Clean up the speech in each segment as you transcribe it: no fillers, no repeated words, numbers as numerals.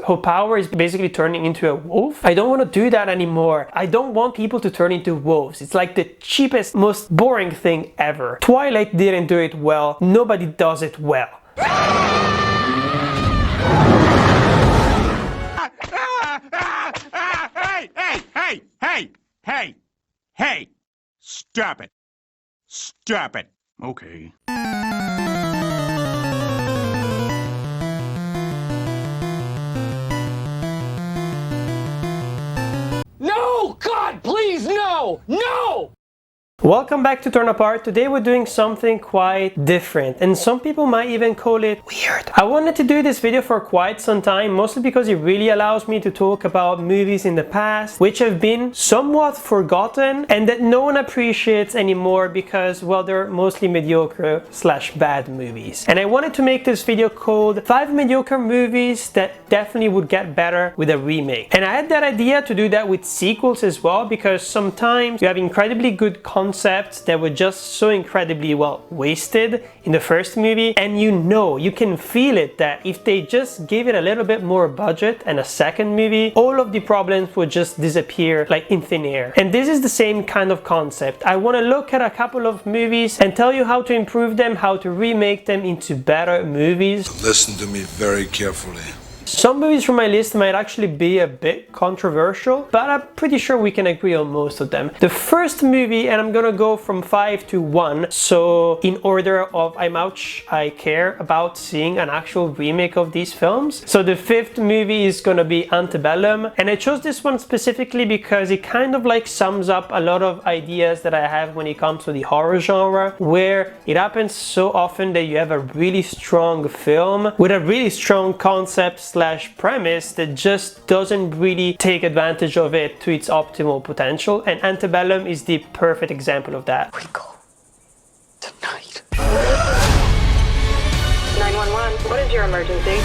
her power is basically turning into a wolf. I don't want to do that anymore. I don't want people to turn into wolves. It's like the cheapest, most boring thing ever. Twilight didn't do it well. Nobody does it well. Hey! Stop it! Stop it! Okay. No! God, please, no! No! Welcome back to Torn Apart. Today we're doing something quite different, and some people might even call it weird. I wanted to do this video for quite some time, mostly because it really allows me to talk about movies in the past which have been somewhat forgotten and that no one appreciates anymore because, well, they're mostly mediocre / bad movies. And I wanted to make this video called 5 mediocre movies that definitely would get better with a remake. And I had that idea to do that with sequels as well, because sometimes you have incredibly good concepts that were just so incredibly well wasted in the first movie, and you can feel it that if they just gave it a little bit more budget and a second movie, all of the problems would just disappear like in thin air. And this is the same kind of concept. I want to look at a couple of movies and tell you how to improve them, how to remake them into better movies. Listen to me very carefully. Some movies from my list might actually be a bit controversial, but I'm pretty sure we can agree on most of them. The first movie, and I'm gonna go from 5 to 1, so in order of how much I care about seeing an actual remake of these films. So the 5th movie is gonna be Antebellum, and I chose this one specifically because it kind of like sums up a lot of ideas that I have when it comes to the horror genre, where it happens so often that you have a really strong film with a really strong concept / premise that just doesn't really take advantage of it to its optimal potential, and Antebellum is the perfect example of that. We go tonight. 911, what is your emergency?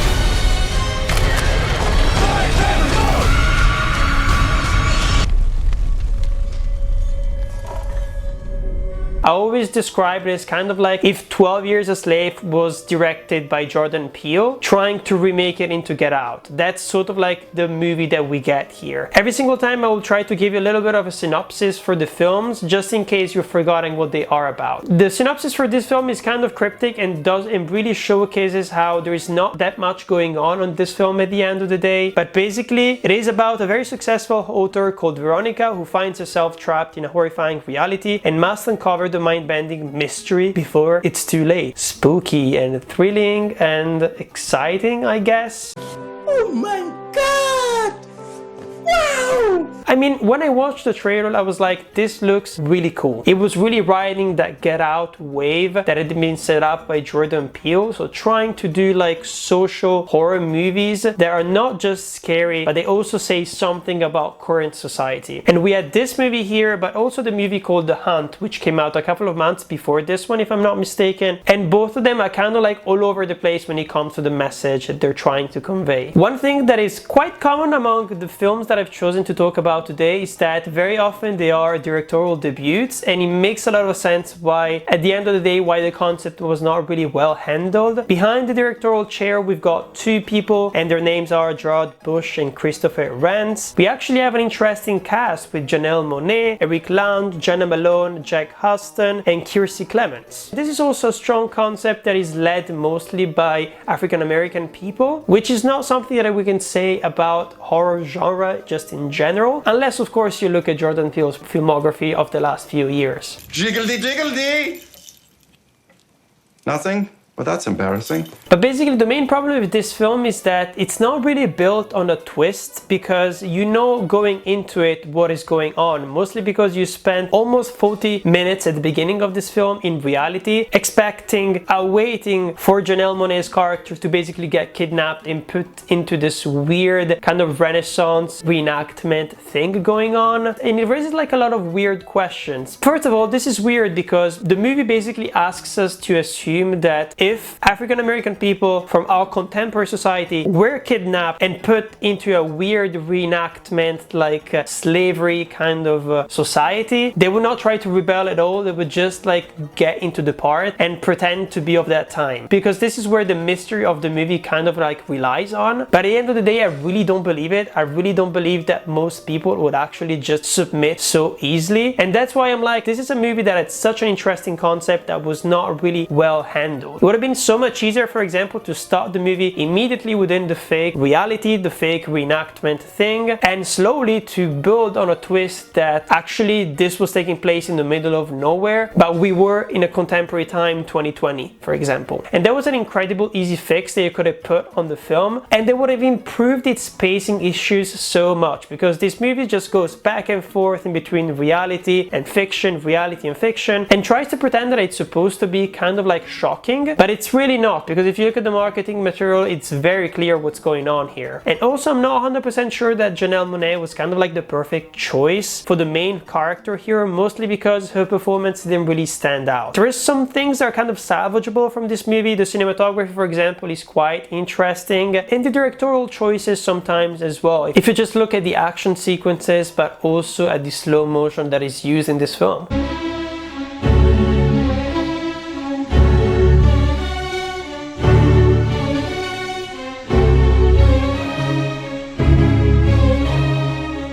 I always describe it as kind of like if 12 Years a Slave was directed by Jordan Peele, trying to remake it into Get Out. That's sort of like the movie that we get here. Every single time I will try to give you a little bit of a synopsis for the films, just in case you're forgetting what they are about. The synopsis for this film is kind of cryptic and really showcases how there is not that much going on this film at the end of the day. But basically, it is about a very successful author called Veronica who finds herself trapped in a horrifying reality and must uncover the mind-bending mystery before it's too late. Spooky and thrilling and exciting, I guess. Oh my God! Wow! I mean, when I watched the trailer, I was like, this looks really cool. It was really riding that Get Out wave that had been set up by Jordan Peele. So trying to do like social horror movies that are not just scary, but they also say something about current society. And we had this movie here, but also the movie called The Hunt, which came out a couple of months before this one, if I'm not mistaken. And both of them are kind of like all over the place when it comes to the message that they're trying to convey. One thing that is quite common among the films that I've chosen to talk about today is that very often they are directorial debuts, and it makes a lot of sense why, at the end of the day, why the concept was not really well handled. Behind the directorial chair, we've got 2 people, and their names are Gerard Bush and Christopher Rance. We actually have an interesting cast with Janelle Monáe, Eric Land, Jenna Malone, Jack Huston, and Kiersey Clements. This is also a strong concept that is led mostly by African American people, which is not something that we can say about horror genre just in general, unless of course you look at Jordan Peele's filmography of the last few years. Jiggledy jiggledy! Nothing? Well, that's embarrassing. But basically the main problem with this film is that it's not really built on a twist, because you know going into it what is going on, mostly because you spent almost 40 minutes at the beginning of this film in reality waiting for Janelle Monáe's character to basically get kidnapped and put into this weird kind of Renaissance reenactment thing going on, and it raises like a lot of weird questions. First of all, this is weird because the movie basically asks us to assume that if African American people from our contemporary society were kidnapped and put into a weird reenactment like slavery kind of society, they would not try to rebel at all. They would just like get into the part and pretend to be of that time, because this is where the mystery of the movie kind of like relies on. But at the end of the day, I really don't believe it. I really don't believe that most people would actually just submit so easily, and that's why I'm like, this is a movie that had such an interesting concept that was not really well handled. It would have been so much easier, for example, to start the movie immediately within the fake reality, the fake reenactment thing, and slowly to build on a twist that actually this was taking place in the middle of nowhere, but we were in a contemporary time, 2020, for example. And that was an incredible easy fix that you could have put on the film, and they would have improved its pacing issues so much, because this movie just goes back and forth in between reality and fiction, and tries to pretend that it's supposed to be kind of like shocking, but it's really not, because if you look at the marketing material, it's very clear what's going on here. And also, I'm not 100% sure that Janelle Monáe was kind of like the perfect choice for the main character here, mostly because her performance didn't really stand out. There is some things that are kind of salvageable from this movie. The cinematography, for example, is quite interesting, and the directorial choices sometimes as well, if you just look at the action sequences, but also at the slow motion that is used in this film.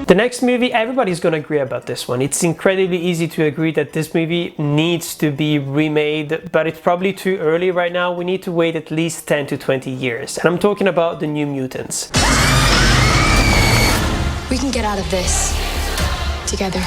The next movie, everybody's gonna agree about this one. It's incredibly easy to agree that this movie needs to be remade, but it's probably too early right now. We need to wait at least 10 to 20 years. And I'm talking about The New Mutants. We can get out of this together.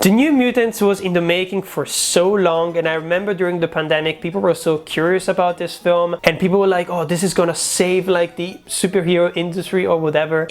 The New Mutants was in the making for so long, and I remember during the pandemic people were so curious about this film, and people were like, oh, this is gonna save like the superhero industry or whatever.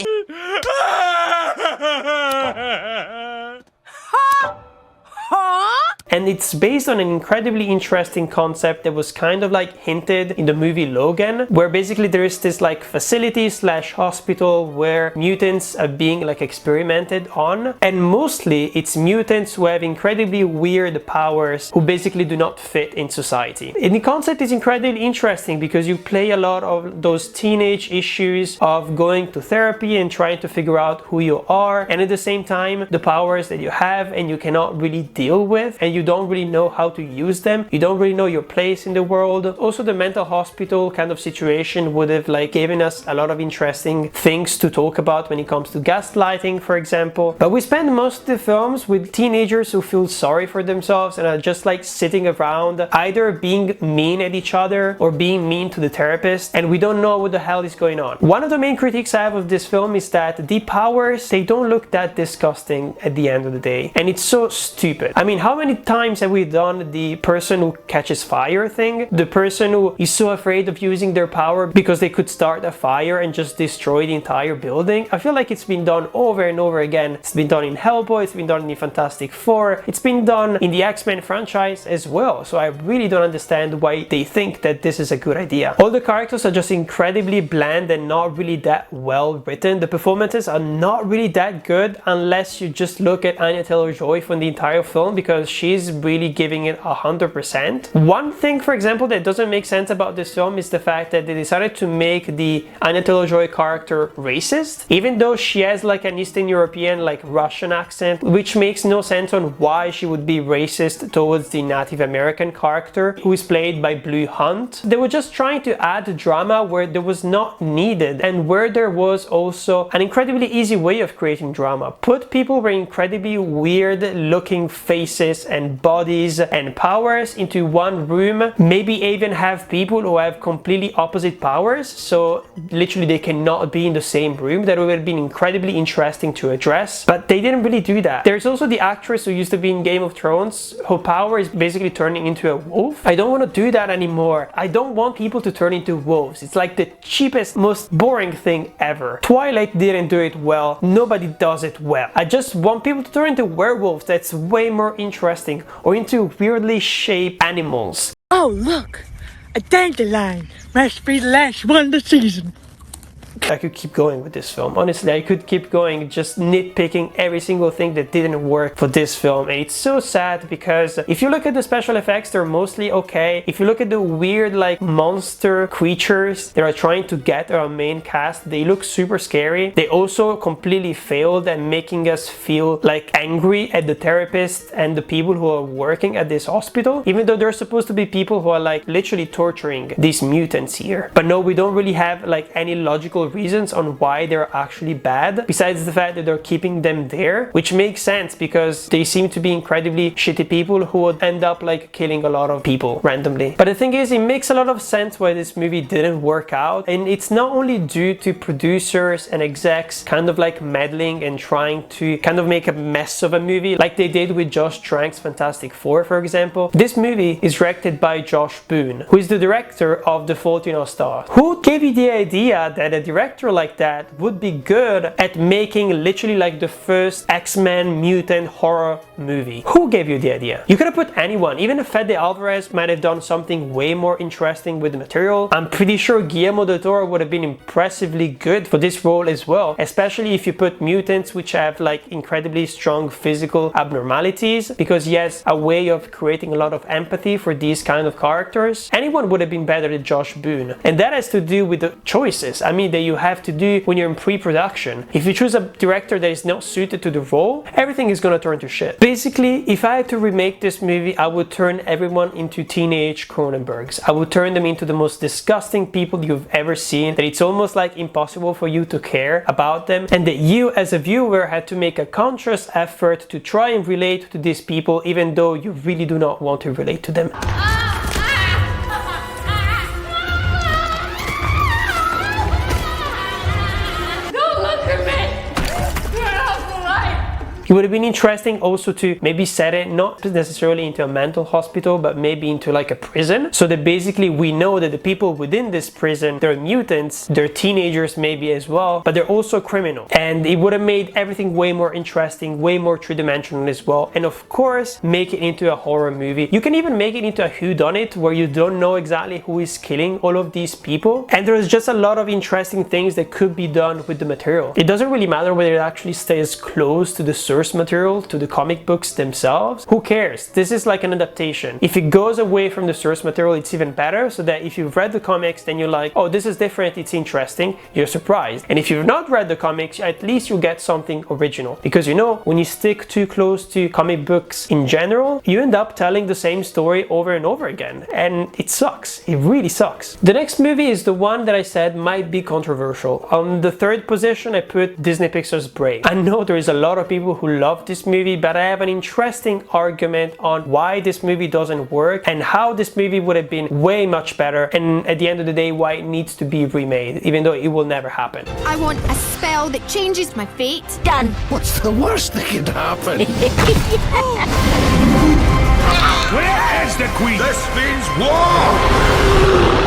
And it's based on an incredibly interesting concept that was kind of like hinted in the movie Logan, where basically there is this like facility slash hospital where mutants are being like experimented on, and mostly it's mutants who have incredibly weird powers who basically do not fit in society. And the concept is incredibly interesting because you play a lot of those teenage issues of going to therapy and trying to figure out who you are, and at the same time the powers that you have and you cannot really deal with, and you don't really know how to use them, you don't really know your place in the world. Also, the mental hospital kind of situation would have like given us a lot of interesting things to talk about when it comes to gaslighting, for example. But we spend most of the films with teenagers who feel sorry for themselves and are just like sitting around either being mean at each other or being mean to the therapist, and we don't know what the hell is going on. One of the main critiques I have of this film is that the powers, they don't look that disgusting at the end of the day, and it's so stupid. I mean, how many times have we done the person who catches fire thing? The person who is so afraid of using their power because they could start a fire and just destroy the entire building. I feel like it's been done over and over again. It's been done in Hellboy, it's been done in the Fantastic Four, it's been done in the X-Men franchise as well. So I really don't understand why they think that this is a good idea. All the characters are just incredibly bland and not really that well written. The performances are not really that good unless you just look at Anya Taylor-Joy from the entire film, because she's really giving it 100%. One thing, for example, that doesn't make sense about this film is the fact that they decided to make the Anya Taylor-Joy character racist, even though she has like an Eastern European, like Russian accent, which makes no sense on why she would be racist towards the Native American character who is played by Blue Hunt. They were just trying to add drama where there was not needed, and where there was also an incredibly easy way of creating drama. Put people with incredibly weird looking faces and bodies and powers into one room, maybe even have people who have completely opposite powers, so literally they cannot be in the same room. That would have been incredibly interesting to address, but they didn't really do that. There's also the actress who used to be in Game of Thrones, her power is basically turning into a wolf. I don't want to do that anymore. I don't want people to turn into wolves. It's like the cheapest, most boring thing ever. Twilight didn't do it well, nobody does it well. I just want people to turn into werewolves. That's way more interesting, or into weirdly shaped animals. Oh, look! A dandelion! Must be the last one this season. I could keep going with this film. Honestly, I could keep going, just nitpicking every single thing that didn't work for this film. And it's so sad because if you look at the special effects, they're mostly okay. If you look at the weird like monster creatures that are trying to get our main cast, they look super scary. They also completely failed at making us feel like angry at the therapist and the people who are working at this hospital, even though they're supposed to be people who are like literally torturing these mutants here. But no, we don't really have like any logical reasons on why they're actually bad, besides the fact that they're keeping them there, which makes sense because they seem to be incredibly shitty people who would end up like killing a lot of people randomly. But the thing is, it makes a lot of sense why this movie didn't work out, and it's not only due to producers and execs kind of like meddling and trying to kind of make a mess of a movie like they did with Josh Trank's Fantastic Four, for example. This movie is directed by Josh Boone, who is the director of The Fault in Our Stars. Who gave you the idea that a director like that would be good at making literally like the first X-Men mutant horror movie? Who gave you the idea? You could have put anyone. Even if Fede Alvarez might have done something way more interesting with the material. I'm pretty sure Guillermo del Toro would have been impressively good for this role as well, especially if you put mutants which have like incredibly strong physical abnormalities, because he has a way of creating a lot of empathy for these kind of characters. Anyone would have been better than Josh Boone, and that has to do with the choices, I mean, that you have to do when you're in pre-production. If you choose a director that is not suited to the role, everything is gonna turn to shit. Basically, if I had to remake this movie, I would turn everyone into teenage Cronenbergs. I would turn them into the most disgusting people you've ever seen, that it's almost like impossible for you to care about them, and that you as a viewer had to make a conscious effort to try and relate to these people even though you really do not want to relate to them. It would have been interesting also to maybe set it not necessarily into a mental hospital, but maybe into like a prison, so that basically we know that the people within this prison, they're mutants, they're teenagers maybe as well, but they're also criminals. And it would have made everything way more interesting, way more three-dimensional as well, and of course make it into a horror movie. You can even make it into a whodunit where you don't know exactly who is killing all of these people, and there's just a lot of interesting things that could be done with the material. It doesn't really matter whether it actually stays close to the source material, to the comic books themselves. Who cares? This is like an adaptation. If it goes away from the source material, it's even better, so that if you've read the comics, then you're like, oh, this is different, it's interesting, you're surprised. And if you've not read the comics, at least you'll get something original. Because you know, when you stick too close to comic books in general, you end up telling the same story over and over again. And it sucks. It really sucks. The next movie is the one that I said might be controversial. On the third position, I put Disney Pixar's Brave. I know there is a lot of people who love this movie, but I have an interesting argument on why this movie doesn't work and how this movie would have been way much better, and at the end of the day why it needs to be remade, even though it will never happen. I want a spell that changes my fate. Done. What's the worst that can happen? Where is the queen? This means war!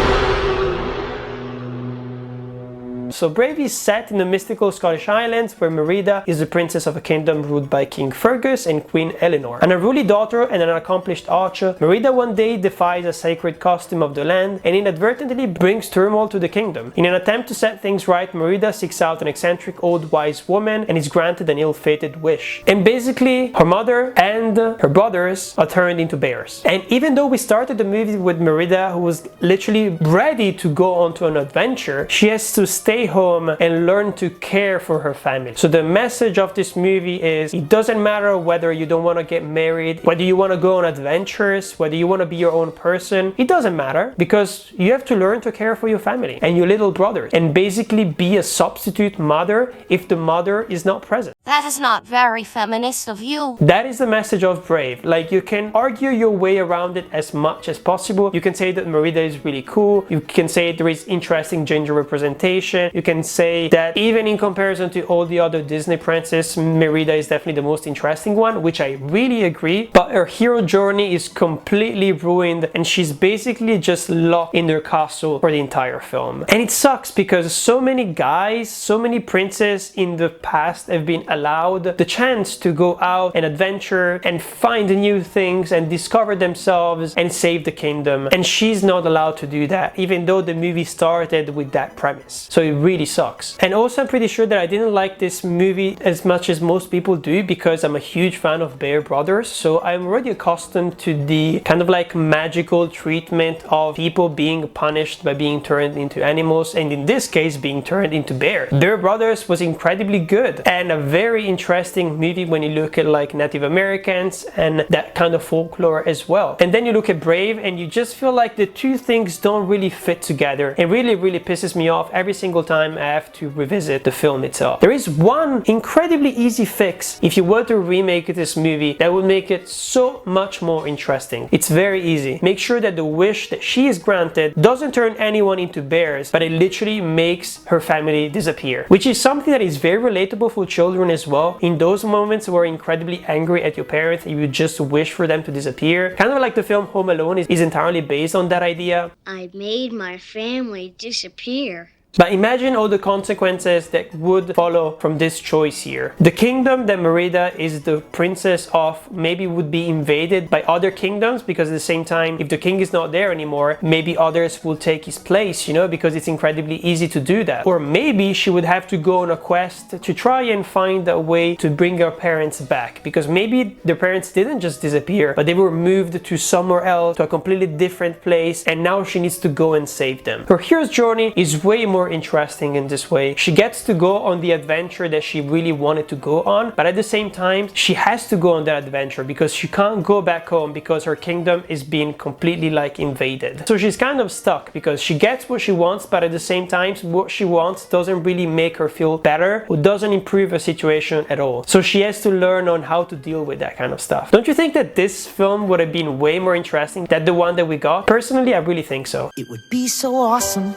So Brave is set in the mystical Scottish Highlands, where Merida is the princess of a kingdom ruled by King Fergus and Queen Eleanor. An unruly daughter and an accomplished archer, Merida one day defies a sacred custom of the land and inadvertently brings turmoil to the kingdom. In an attempt to set things right, Merida seeks out an eccentric old wise woman and is granted an ill-fated wish. And basically, her mother and her brothers are turned into bears. And even though we started the movie with Merida, who was literally ready to go on to an adventure, she has to stay home and learn to care for her family. So the message of this movie is, it doesn't matter whether you don't want to get married, whether you want to go on adventures, whether you want to be your own person, it doesn't matter, because you have to learn to care for your family and your little brothers, and basically be a substitute mother if the mother is not present. That is not very feminist of you. That is the message of Brave. Like, you can argue your way around it as much as possible. You can say that Merida is really cool, you can say there is interesting gender representation, you can say that even in comparison to all the other Disney princesses, Merida is definitely the most interesting one, which I really agree, but her hero journey is completely ruined and she's basically just locked in their castle for the entire film. And it sucks because so many guys, so many princes in the past have been allowed the chance to go out and adventure and find new things and discover themselves and save the kingdom, and she's not allowed to do that, even though the movie started with that premise. So it really sucks. And also I'm pretty sure that I didn't like this movie as much as most people do because I'm a huge fan of Bear Brothers, so I'm already accustomed to the kind of like magical treatment of people being punished by being turned into animals, and in this case being turned into bears. Bear Brothers was incredibly good and a very interesting movie when you look at like Native Americans and that kind of folklore as well. And then you look at Brave and you just feel like the two things don't really fit together. It really pisses me off every single time I have to revisit the film itself. There is one incredibly easy fix if you were to remake this movie that would make it so much more interesting. It's very easy. Make sure that the wish that she is granted doesn't turn anyone into bears, but it literally makes her family disappear, which is something that is very relatable for children as well. In those moments where you're incredibly angry at your parents, you just wish for them to disappear. Kind of like the film Home Alone is entirely based on that idea. I made my family disappear. But imagine all the consequences that would follow from this choice here. The kingdom that Merida is the princess of maybe would be invaded by other kingdoms, because at the same time, if the king is not there anymore, maybe others will take his place, you know, because it's incredibly easy to do that. Or maybe she would have to go on a quest to try and find a way to bring her parents back, because maybe their parents didn't just disappear, but they were moved to somewhere else, to a completely different place, and now she needs to go and save them. Her hero's journey is way more interesting in this way. She gets to go on the adventure that she really wanted to go on, but at the same time she has to go on that adventure because she can't go back home because her kingdom is being completely like invaded. So she's kind of stuck because she gets what she wants, but at the same time what she wants doesn't really make her feel better or doesn't improve her situation at all. So she has to learn on how to deal with that kind of stuff. Don't you think that this film would have been way more interesting than the one that we got? Personally, I really think so. It would be so awesome.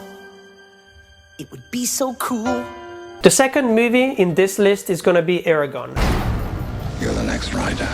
It would be so cool. The second movie in this list is gonna be Eragon. You're the next rider.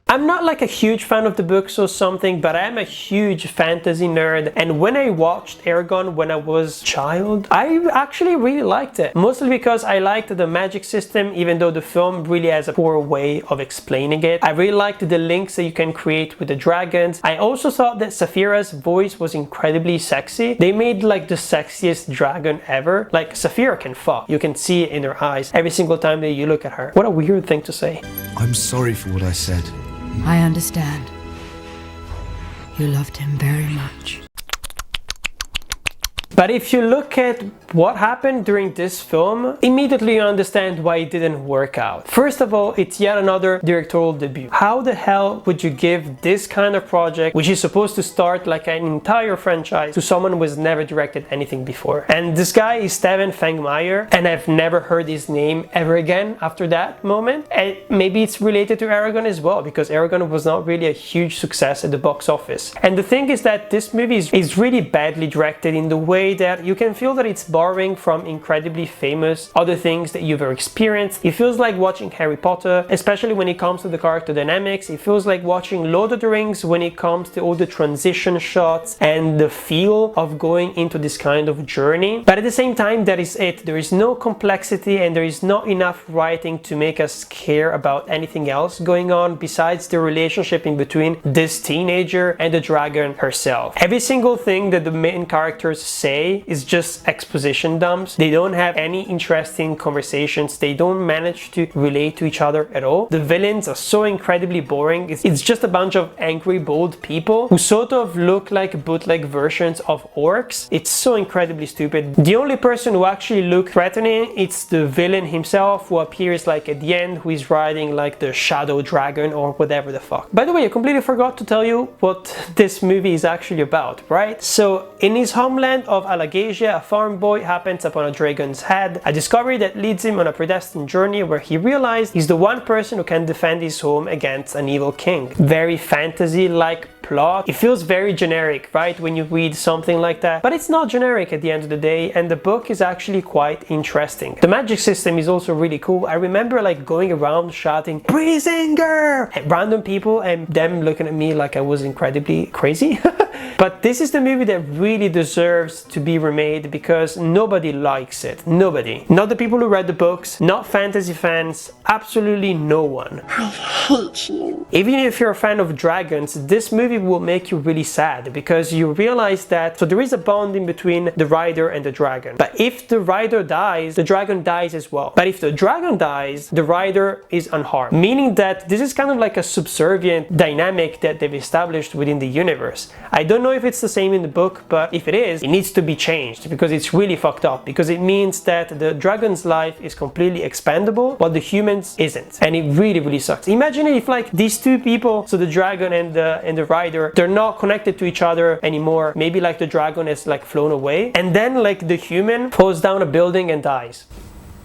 I'm not like a huge fan of the books or something, but I am a huge fantasy nerd, and when I watched Eragon when I was a child, I actually really liked it. Mostly because I liked the magic system, even though the film really has a poor way of explaining it. I really liked the links that you can create with the dragons. I also thought that Sapphira's voice was incredibly sexy. They made like the sexiest dragon ever. Like, Sapphira can fuck. You can see it in her eyes every single time that you look at her. What a weird thing to say. I'm sorry for what I said. I understand. You loved him very much. But if you look at what happened during this film, immediately you understand why it didn't work out. First of all, it's yet another directorial debut. How the hell would you give this kind of project, which is supposed to start like an entire franchise, to someone who has never directed anything before? And this guy is Steven Fangmeyer, and I've never heard his name ever again after that moment. And maybe it's related to Eragon as well, because Eragon was not really a huge success at the box office. And the thing is that this movie is really badly directed in the way that you can feel that it's borrowing from incredibly famous other things that you've ever experienced. It feels like watching Harry Potter, especially when it comes to the character dynamics. It feels like watching Lord of the Rings when it comes to all the transition shots and the feel of going into this kind of journey. But at the same time, that is it. There is no complexity and there is not enough writing to make us care about anything else going on besides the relationship in between this teenager and the dragon herself. Every single thing that the main characters say is just exposition dumps. They don't have any interesting conversations. They don't manage to relate to each other at all. The villains are so incredibly boring. It's just a bunch of angry, bold people who sort of look like bootleg versions of orcs. It's so incredibly stupid. The only person who actually looks threatening, it's the villain himself, who appears like at the end, who is riding like the shadow dragon or whatever the fuck. By the way, I completely forgot to tell you what this movie is actually about, right? So in his homeland of Alagasia, a farm boy happens upon a dragon's head, a discovery that leads him on a predestined journey where he realized he's the one person who can defend his home against an evil king. Very fantasy-like plot. It feels very generic, right, when you read something like that, but it's not generic at the end of the day, and the book is actually quite interesting. The magic system is also really cool. I remember like going around shouting Briesinger at random people and them looking at me like I was incredibly crazy. But this is the movie that really deserves to be remade because nobody likes it. Nobody. Not the people who read the books, not fantasy fans, absolutely no one. I hate you. Even if you're a fan of dragons, this movie will make you really sad because you realize that, so there is a bond in between the rider and the dragon. But if the rider dies, the dragon dies as well. But if the dragon dies, the rider is unharmed. Meaning that this is kind of like a subservient dynamic that they've established within the universe. I don't know if it's the same in the book, but if it is, it needs to be changed because it's really fucked up, because it means that the dragon's life is completely expendable while the human's isn't, and it really sucks. Imagine if like these two people, so the dragon and the rider, they're not connected to each other anymore. Maybe like the dragon has like flown away and then like the human falls down a building and dies.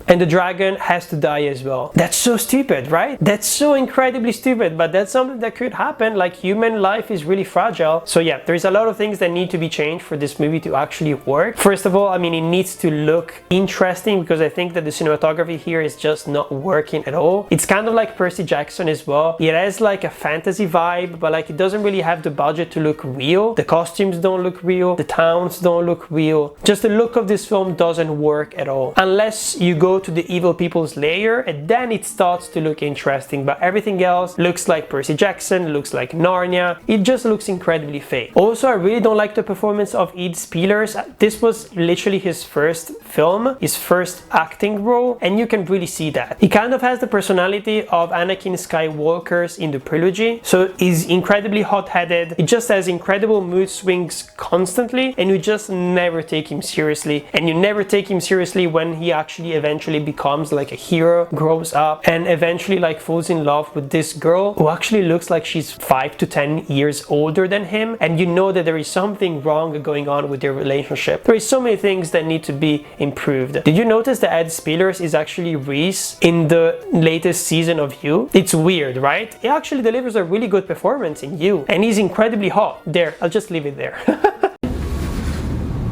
And the dragon has to die as well. That's so stupid, right? That's so incredibly stupid, but that's something that could happen. Like, human life is really fragile. So yeah, there's a lot of things that need to be changed for this movie to actually work. First of all, I mean, it needs to look interesting because I think that the cinematography here is just not working at all. It's kind of like Percy Jackson as well. It has like a fantasy vibe, but like it doesn't really have the budget to look real. The costumes don't look real. The towns don't look real. Just the look of this film doesn't work at all. Unless you go to the evil people's lair and then it starts to look interesting, but everything else looks like Percy Jackson, looks like Narnia. It just looks incredibly fake. Also, I really don't like the performance of Ed Spielers. This was literally his first film, his first acting role, and you can really see that. He kind of has the personality of Anakin Skywalker's in the trilogy, so he's incredibly hot-headed. He just has incredible mood swings constantly, and you just never take him seriously, and you never take him seriously when he actually eventually becomes like a hero, grows up, and eventually like falls in love with this girl who actually looks like she's 5 to 10 years older than him, and you know that there is something wrong going on with their relationship. There is so many things that need to be improved. Did you notice that Ed Spielers is actually Reese in the latest season of You? It's weird, right? He actually delivers a really good performance in You, and he's incredibly hot. There, I'll just leave it there.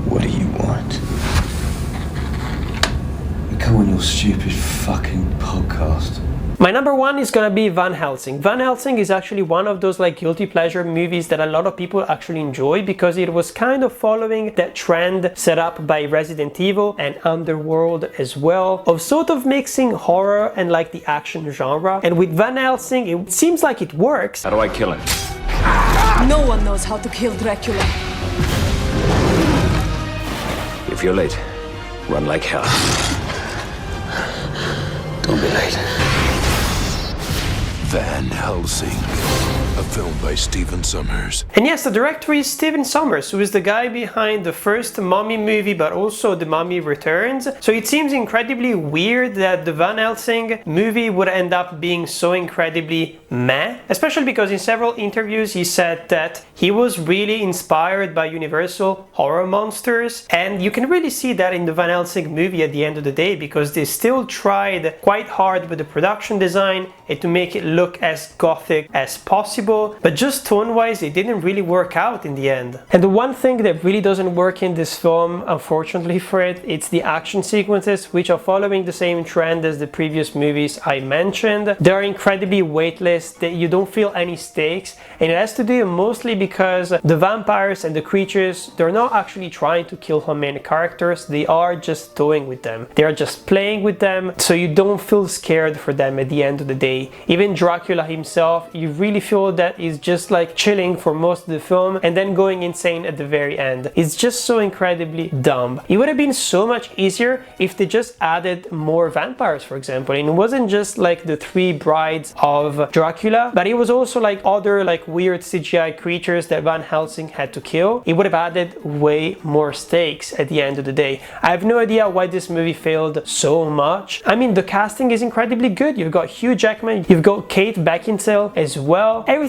What do you want? Come on your stupid fucking podcast. My number one is gonna be Van Helsing. Van Helsing is actually one of those like guilty pleasure movies that a lot of people actually enjoy because it was kind of following that trend set up by Resident Evil and Underworld as well, of sort of mixing horror and like the action genre. And with Van Helsing, it seems like it works. How do I kill him? No one knows how to kill Dracula. If you're late, run like hell. Don't be late. Van Helsing, a film by Stephen Sommers. And yes, the director is Stephen Sommers, who is the guy behind the first Mummy movie, but also The Mummy Returns. So it seems incredibly weird that the Van Helsing movie would end up being so incredibly meh, especially because in several interviews he said that he was really inspired by Universal horror monsters, and you can really see that in the Van Helsing movie at the end of the day, because they still tried quite hard with the production design and to make it look as gothic as possible, but just tone-wise it didn't really work out in the end. And the one thing that really doesn't work in this film, unfortunately for it, it's the action sequences, which are following the same trend as the previous movies I mentioned. They're incredibly weightless, that you don't feel any stakes, and it has to do mostly because the vampires and the creatures, they're not actually trying to kill our main characters, they are just toying with them. They are just playing with them, so you don't feel scared for them at the end of the day. Even Dracula himself, you really feel that he's just like chilling for most of the film and then going insane at the very end. It's just so incredibly dumb. It would have been so much easier if they just added more vampires, for example, and it wasn't just like the 3 brides of Dracula, but it was also like other like weird CGI creatures that Van Helsing had to kill. It would have added way more stakes at the end of the day. I have no idea why this movie failed so much. I mean, the casting is incredibly good. You've got Hugh Jackman, you've got Kate Beckinsale as well. Everything